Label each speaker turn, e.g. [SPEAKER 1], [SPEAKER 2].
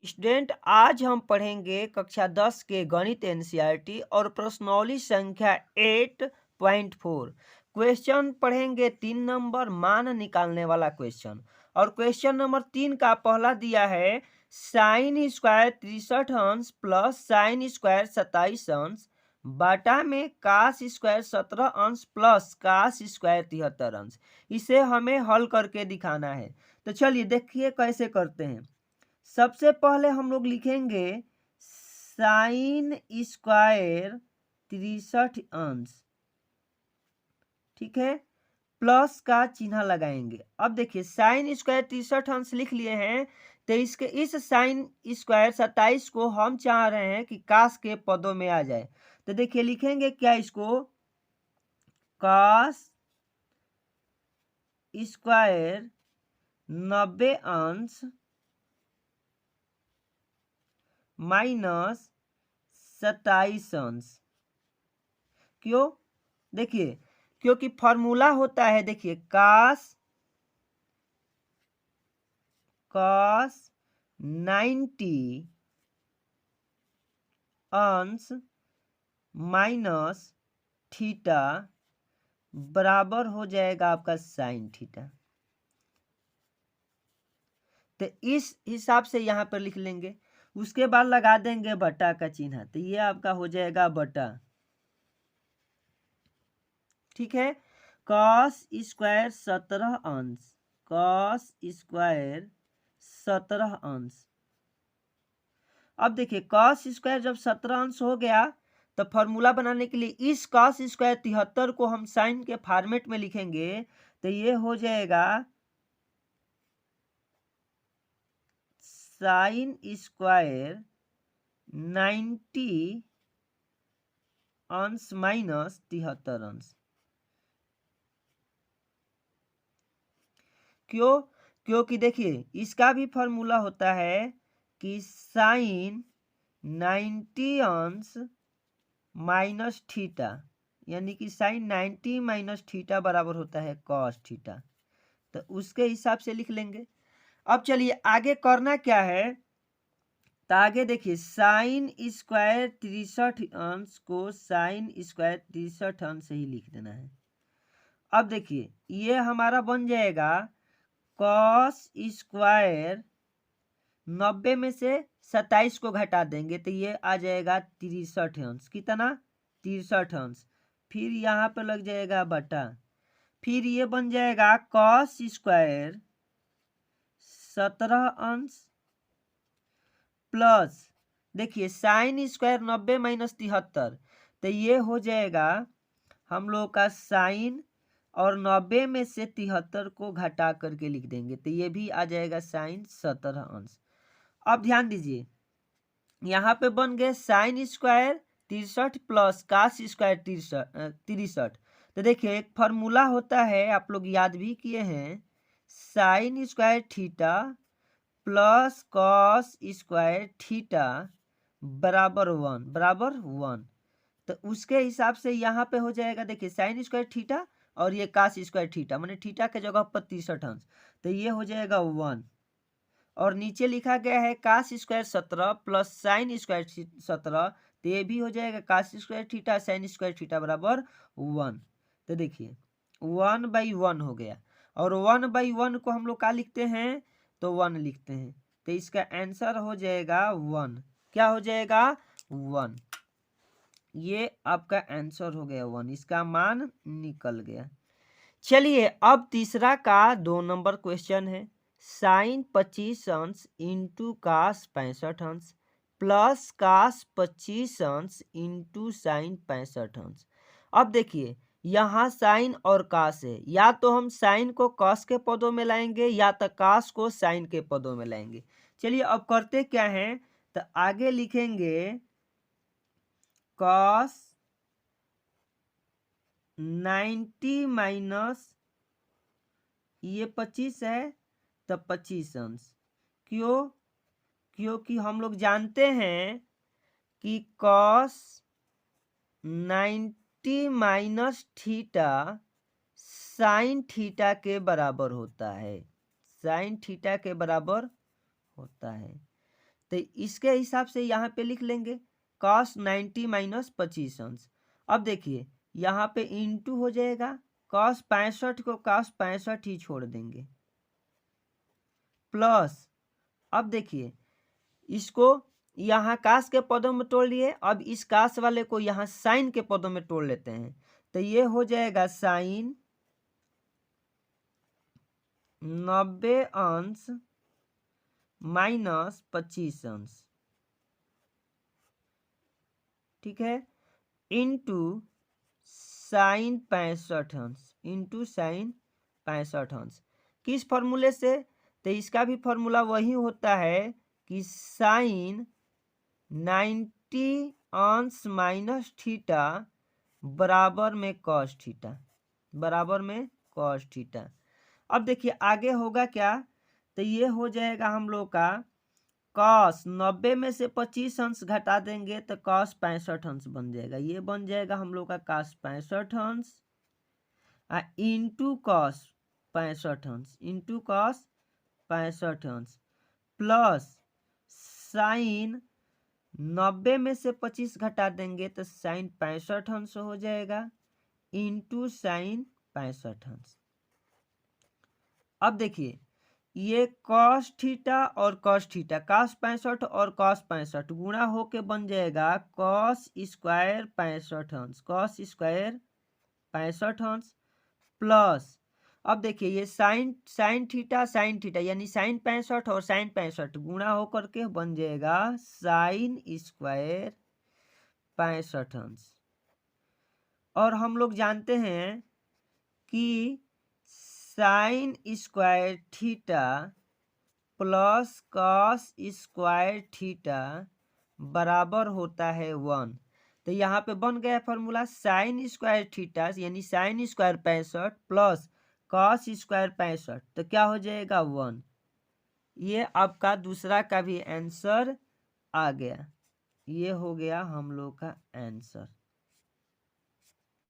[SPEAKER 1] Student, आज हम पढ़ेंगे कक्षा 10 के गणित एनसीईआरटी और प्रश्नावली संख्या 8.4। क्वेश्चन पढ़ेंगे 3 नंबर मान निकालने वाला क्वेश्चन। और क्वेश्चन नंबर 3 का पहला दिया है साइन स्क्वायर 63 अंश प्लस साइन स्क्वायर 27 अंश बाटा में कास स्क्वायर 17 अंश प्लस कास स्क्वायर 73 अंश। इसे हमें हल करके दिखाना है। तो चलिए देखिए कैसे करते हैं। सबसे पहले हम लोग लिखेंगे साइन स्क्वायर 63 अंश, ठीक है, प्लस का चिन्ह लगाएंगे। अब देखिए साइन स्क्वायर 63 अंश लिख लिए हैं, तो इसके इस साइन स्क्वायर 27 को हम चाह रहे हैं कि कास के पदों में आ जाए। तो देखिए लिखेंगे क्या इसको, कास स्क्वायर 90 अंश माइनस 27 अंश। क्यों? देखिए क्योंकि फॉर्मूला होता है, देखिए कास 90 अंश माइनस थीटा बराबर हो जाएगा आपका साइन थीटा। तो इस हिसाब से यहाँ पर लिख लेंगे। उसके बाद लगा देंगे बटा का चिन्ह, तो ये आपका हो जाएगा बटा, ठीक है। कॉस स्क्वायर 17 अंश, कॉस स्क्वायर 17 अंश। अब देखिए कॉस स्क्वायर जब 17 अंश हो गया तो फॉर्मूला बनाने के लिए इस कॉस स्क्वायर 73 को हम साइन के फॉर्मेट में लिखेंगे, तो ये हो जाएगा साइन स्क्वायर 90 अंश माइनस 73 अंश। क्यों? क्योंकि देखिए इसका भी फॉर्मूला होता है कि साइन 90 अंश माइनस थीटा, यानी कि साइन 90 माइनस थीटा बराबर होता है कॉस थीटा। तो उसके हिसाब से लिख लेंगे। अब चलिए आगे करना क्या है, तो आगे देखिए साइन स्क्वायर 63 अंश को साइन स्क्वायर 63 अंश से ही लिख देना है। अब देखिए ये हमारा बन जाएगा कॉस स्क्वायर 90 में से 27 को घटा देंगे तो ये आ जाएगा 63 अंश। कितना? 63 अंश। फिर यहाँ पे लग जाएगा बटा, फिर ये बन जाएगा कॉस स्क्वायर 17 अंश प्लस, देखिए साइन स्क्वायर 90 माइनस 73, तो ये हो जाएगा हम लोग का साइन, और 90 में से 73 को घटा करके लिख देंगे तो ये भी आ जाएगा साइन 17 अंश। अब ध्यान दीजिए यहाँ पे बन गए sine square 63 plus cos square 63। तो देखिए एक फॉर्मूला होता है, आप लोग याद भी किए हैं, sign square theta plus cos square theta बराबर 1। तो उसके हिसाब से यहाँ पे हो जाएगा, देखिए साइन स्क्वायर थीटा और ये कास स्क्वायर थीटा, माने थीटा के जगह पर 63 अंश, तो ये हो जाएगा 1। और नीचे लिखा गया है cos square 17 plus sine square 17, तो ये भी हो जाएगा cos square theta sine square theta बराबर 1। तो देखिए 1/1 हो गया, और 1/1 को हम लोग क्या लिखते हैं, तो 1 लिखते हैं। तो इसका आंसर हो जाएगा 1। क्या हो जाएगा? 1। ये आपका आंसर हो गया 1, इसका मान निकल गया। चलिए अब तीसरा का 2 नंबर क्वेश्चन है, साइन 25 अंश इंटू कास 65 अंश प्लस कास 25 अंश इंटू साइन 65 अंश। अब देखिए यहाँ साइन और कास है, या तो हम साइन को कॉस के पदों में लाएंगे या तो कास को साइन के पदों में लाएंगे। चलिए अब करते क्या हैं, तो आगे लिखेंगे कॉस 90 माइनस ये 25 है तो 25 अंश। क्यों? क्योंकि हम लोग जानते हैं कि cos 90 minus theta sine theta के बराबर होता है, साइन थीटा के बराबर होता है। तो इसके हिसाब से यहाँ पे लिख लेंगे cos 90 माइनस 25 अंश। अब देखिए यहाँ पे इंटू हो जाएगा, cos 65 को cos 65 ही छोड़ देंगे, प्लस अब देखिए इसको यहाँ कास के पदों में तोड़ लिए, अब इस कास वाले को यहाँ साइन के पदों में तोड़ लेते हैं, तो ये हो जाएगा साइन 90 अंश माइनस 25 अंश, ठीक है, इंटू साइन 65 अंश, इंटू साइन 65 अंश। किस फॉर्मूले से? तो इसका भी फॉर्मूला वही होता है कि साइन 90 अंश माइनस थीटा बराबर में कॉस थीटा, बराबर में कॉस थीटा। अब देखिए आगे होगा क्या, तो ये हो जाएगा हम लोग का कॉस 90 में से 25 अंश घटा देंगे तो कॉस 65 अंश बन जाएगा, ये बन जाएगा हम लोग का कॉस 65 अंश इंटू कॉस 65 अंश, इंटू कॉस 65 अंश, प्लस साइन 90 में से 25 घटा देंगे तो साइन 65 अंश हो जाएगा, इंटू साइन 65 अंश। अब देखिए ये कॉस थीटा और कॉस थीटा, कॉस 65 और कॉस 65 गुणा होके बन जाएगा कॉस स्क्वायर 65 अंश, कॉस स्क्वायर 65 अंश, प्लस अब देखिए ये साइन थीटा यानी साइन 65 और साइन 65 गुणा होकर के बन जाएगा साइन स्क्वायर 65 अंश। और हम लोग जानते हैं कि sign square theta plus cos square theta बराबर होता है 1। तो यहाँ पे बन गया फॉर्मूला साइन स्क्वायर थीटा यानी sine square 65 plus cos square 65, तो क्या हो जाएगा 1। ये आपका दूसरा का भी आंसर आ गया, ये हो गया हम लोग का आंसर।